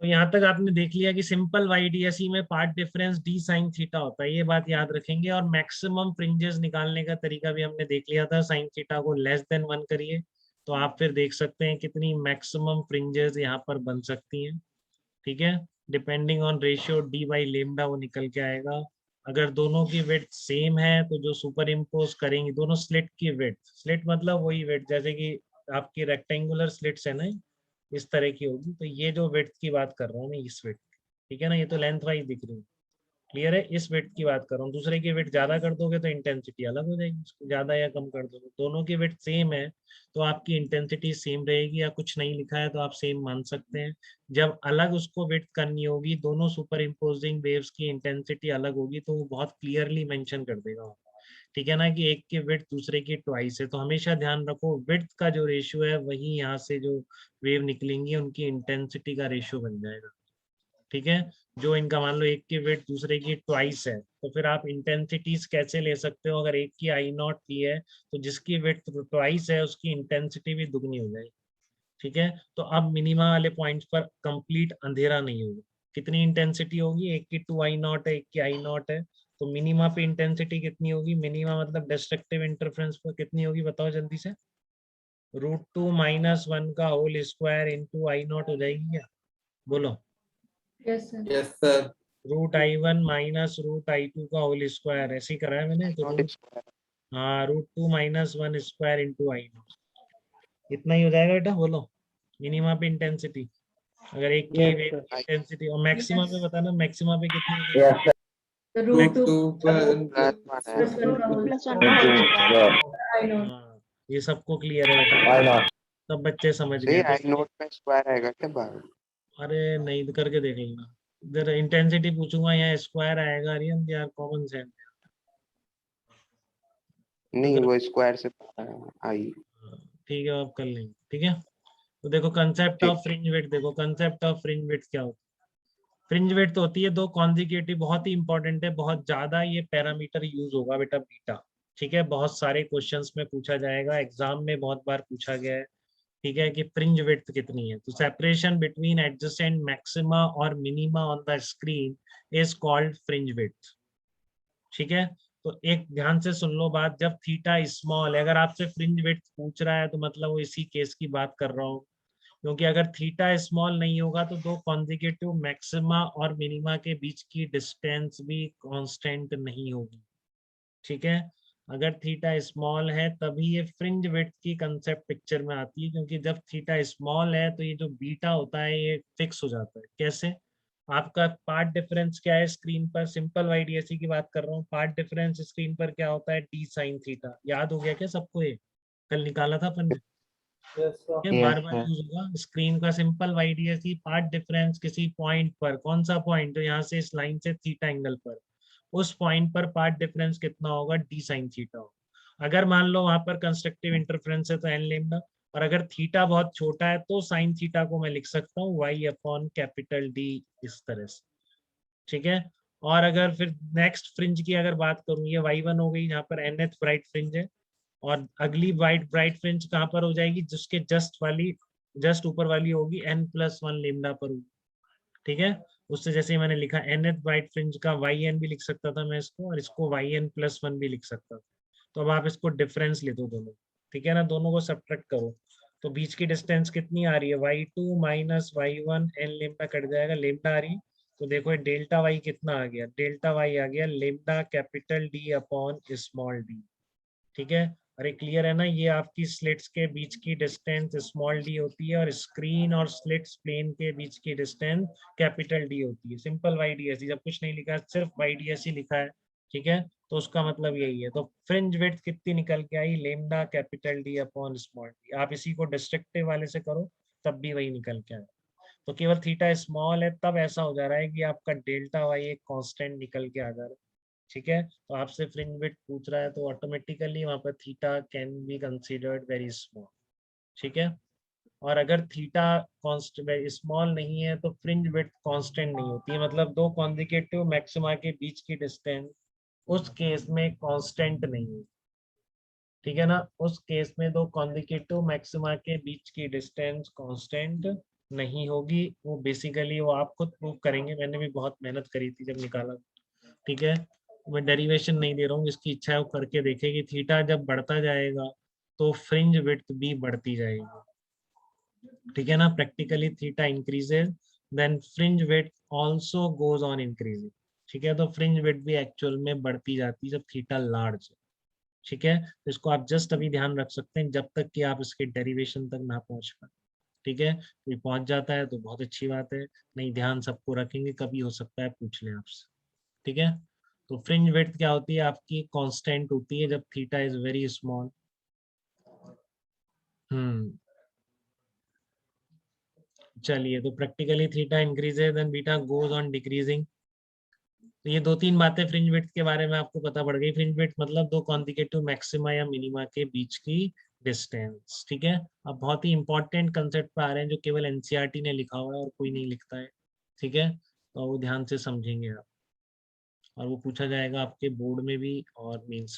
तो यहाँ तक आपने देख लिया कि सिंपल वाईडीएसई में path difference D sine theta होता है, ये बात याद रखेंगे। और मैक्सिमम फ्रिंजेस निकालने का तरीका भी हमने देख लिया था, साइन थीटा को लेस देन 1 करिए तो आप फिर देख सकते हैं कितनी मैक्सिमम फ्रिंजेस यहाँ पर बन सकती हैं। ठीक है, depending on ratio D by lambda वो निकल के आएगा। अगर दोनों की विड्थ सेम है तो जो सुपर इम्पोज करेंगे दोनों स्लिट की विड्थ, स्लिट मतलब वही विड्थ जैसे कि आपकी रेक्टेंगुलर स्लिट्स है ना, इस तरह की होगी। तो ये जो विड्थ की बात कर रहा हूँ मैं, इस विड्थ, ठीक है ना, ये तो लेंथ वाइज दिख रही है, क्लियर है। इस विड्थ की बात कर रहा हूँ, दूसरे की विड्थ ज्यादा कर दोगे तो इंटेंसिटी अलग हो जाएगी, उसको ज्यादा या कम कर दोगे। दोनों की विड्थ सेम है तो आपकी इंटेंसिटी सेम रहेगी, या कुछ नहीं लिखा है तो आप सेम मान सकते हैं। जब अलग उसको विड्थ करनी होगी, दोनों सुपर इम्पोजिंग वेव्स की इंटेंसिटी अलग होगी, तो वो बहुत क्लियरली मेंशन कर देगा वहाँ। ठीक है ना, कि एक की विड्थ दूसरे की ट्वाइस है, तो हमेशा ध्यान रखो विड्थ का जो रेशियो है वही यहाँ से जो वेव निकलेंगी उनकी इंटेंसिटी का रेशियो बन जाएगा। ठीक है, जो इनका मान लो एक की विड्थ दूसरे की ट्वाइस है, तो फिर आप इंटेंसिटीज कैसे ले सकते हो, अगर एक की आई नॉट ली है तो जिसकी विड्थ ट्वाइस है उसकी इंटेंसिटी भी दुगनी हो जाएगी। ठीक है, तो अब मिनिमा वाले पॉइंट पर कंप्लीट अंधेरा नहीं होगा। कितनी इंटेंसिटी होगी, एक की 2 I0 है, एक की I0 है, तो मिनिमा पे इंटेंसिटी कितनी होगी, मिनिमा मतलब डिस्ट्रक्टिव इंटरफेरेंस पर कितनी होगी बताओ जल्दी से। √2 - 1 का होल स्क्वायर इंटू I0 हो जाएगी क्या, बोलो। Yes sir. Yes sir. √I1 - √I2 का होल स्क्वायर, ऐसे ही करा है मैंने तो नॉट रूट, स्क्वायर। हाँ √2 - 1 स्क्वायर इंटू I0, इतना ही हो जाएगा बेटा, बोलो। मिनिमा पे इंटेंसिटी, अगर एक की वेव की इंटेंसिटी, और मैक्सिमा पे बताना, मैक्सिमा पे कितनी हो जाएगी। Yes sir. √2 प्लस वन है। +1 का होल स्क्वायर आई नॉट। हाँ, ये सबको क्लियर है बेटा, वाई नॉट। सब बच्चे समझ सही गए तो। आई नोट में स्क्वायर आएगा क्या बाहर? अरे नहीं तो करके देख लेना, इधर इंटेंसिटी पूछूंगा यहाँ स्क्वायर आएगा, अरियन यार कॉमन सेंस। तो नहीं कर, वो स्क्वायर से बाहर है, आई। ठीक है आप कर लेंगे, ठीक है। तो देखो कंसेप्ट ऑफ ठीक। फ्रिंज विड्थ, देखो कंसेप्ट ऑफ फ्रिंज विड्थ क्या होता है। फ्रिंज विड्थ होती है दो कॉन्जिक्यूटिव, बहुत ही इंपॉर्टेंट है, बहुत ज्यादा ये पैरामीटर यूज होगा बेटा, बीटा। ठीक है, बहुत सारे क्वेश्चंस में पूछा जाएगा, एग्जाम में बहुत बार पूछा गया है। ठीक है, कि फ्रिंज विड्थ कितनी है, तो सेपरेशन बिटवीन एडजेसेंट मैक्सिमा और minima on the screen is called fringe width. ठीक है, तो एक ध्यान से सुन लो बात, जब थीटा स्मॉल है, अगर आपसे फ्रिंज विड्थ पूछ रहा है तो मतलब वो इसी केस की बात कर रहा हूँ। क्योंकि अगर थीटा स्मॉल नहीं होगा तो दो कॉन्जिक्यूटिव मैक्सिमा और मिनिमा के बीच की डिस्टेंस भी कांस्टेंट नहीं होगी। ठीक है, अगर थीटा स्मॉल है तभी ये फ्रिंज विड्थ की कंसेप्ट पिक्चर में आती है, क्योंकि जब थीटा स्मॉल है तो ये जो बीटा होता है ये फिक्स हो जाता है। कैसे, आपका पार्ट डिफरेंस क्या है स्क्रीन पर, सिंपल वाईडीएसई की बात कर रहा हूँ, पार्ट डिफरेंस स्क्रीन पर क्या होता है, डी साइन थीटा। याद हो गया क्या सबको, ये कल निकाला था अपन ने, ये यस बार बार सर। यूज होगा। स्क्रीन का सिंपल वाईडीएसई, पार्ट डिफरेंस किसी पॉइंट पर, कौन सा पॉइंट, तो यहाँ से इस लाइन से थीटा एंगल पर, उस पॉइंट पर पार्ट डिफरेंस कितना होगा, डी साइन थीटा होगा। अगर मान लो वहां पर कंस्ट्रक्टिव इंटरफेरेंस है तो एन लेमडा, और अगर थीटा बहुत छोटा है तो साइन थीटा को मैं लिख सकता हूँ वाई अपॉन कैपिटल डी, इस तरह से। ठीक है, और अगर फिर नेक्स्ट फ्रिंज की अगर बात करूँ, ये y1 हो गई, यहाँ पर nth ब्राइट फ्रिंज है, और अगली वाइट ब्राइट फ्रिंज कहाँ पर हो जाएगी, जिसके जस्ट ऊपर वाली होगी n+1 लेमडा पर होगी। ठीक है, उससे जैसे मैंने लिखा nth ब्राइट फ्रिंज का yn भी लिख सकता था मैं इसको, और इसको yn+1 भी लिख सकता था। तो अब आप इसको डिफरेंस ले दो दोनों, ठीक है ना, दोनों को सब्ट्रैक्ट करो, तो बीच की डिस्टेंस कितनी आ रही है, y2 - y1 n lambda cut जाएगा, लेमडा आ रही है। तो देखो ये डेल्टा y कितना आ गया, डेल्टा y आ गया lambda capital D upon small d। ठीक है, अरे क्लियर है ना, ये आपकी स्लिट्स के बीच की डिस्टेंस स्मॉल डी होती है, और स्क्रीन और स्लिट्स प्लेन के बीच की डिस्टेंस कैपिटल डी होती है। सिंपल वाईडीएसई, जब कुछ नहीं लिखा है सिर्फ वाईडीएसई लिखा है, ठीक है, तो उसका मतलब यही है। तो फ्रिंज विड्थ कितनी निकल के आई, lambda capital D upon small D. आप इसी को डिस्ट्रक्टिव वाले से करो तब भी वही निकल के आए। तो केवल थीटा स्मॉल है तब ऐसा हो जा रहा है कि आपका डेल्टा वाई एक कांस्टेंट निकल के आ जा रहा है। ठीक है, तो आपसे फ्रिंज विड्थ पूछ रहा है तो ऑटोमेटिकली वहां पर theta can be considered very small. ठीक है, और अगर थीटा कांस्टेंट स्मॉल नहीं है तो फ्रिंज विड्थ कांस्टेंट नहीं होती है, मतलब दो कॉन्जिक्यूटिव मैक्सिमा के बीच की डिस्टेंस उस केस में कांस्टेंट नहीं है। ठीक है ना, उस केस में दो कॉन्जिक्यूटिव मैक्सिमा के बीच की डिस्टेंस कांस्टेंट नहीं होगी, वो बेसिकली वो आप खुद प्रूव करेंगे, मैंने भी बहुत मेहनत करी थी जब निकाला। ठीक है, मैं डेरिवेशन नहीं दे रहा हूँ, जिसकी इच्छा है वो करके देखे कि थीटा जब बढ़ता जाएगा तो फ्रिंज विड्थ भी बढ़ती जाएगी। ठीक है ना, practically theta increases then fringe width also goes on increasing. ठीक है, तो फ्रिंज विड्थ भी एक्चुअल में बढ़ती जाती है जब थीटा लार्ज है। ठीक है, तो इसको आप जस्ट अभी ध्यान रख सकते हैं जब तक कि आप इसके डेरिवेशन तक ना पहुंच पाए। ठीक है, कोई पहुंच जाता है तो बहुत अच्छी बात है, नहीं ध्यान सबको रखेंगे, कभी हो सकता है पूछ लें आपसे। ठीक है, तो फ्रिंज विड्थ क्या होती है, आपकी कांस्टेंट होती है जब थीटा इज वेरी स्मॉल। चलिए, तो practically theta increases then beta goes on decreasing. तो ये 2-3 बातें फ्रिंज विड्थ के बारे में आपको पता पड़ गई। फ्रिंज विड्थ मतलब दो कॉन्जिक्यूटिव मैक्सिमा या मिनिमा के बीच की डिस्टेंस। ठीक है, अब बहुत ही इंपॉर्टेंट कंसेप्ट पे आ रहे हैं जो केवल एनसीईआरटी ने लिखा हुआ है और कोई नहीं लिखता है। ठीक है, तो वो ध्यान से समझेंगे आप, और वो पूछा जाएगा आपके बोर्ड में भी और मेंस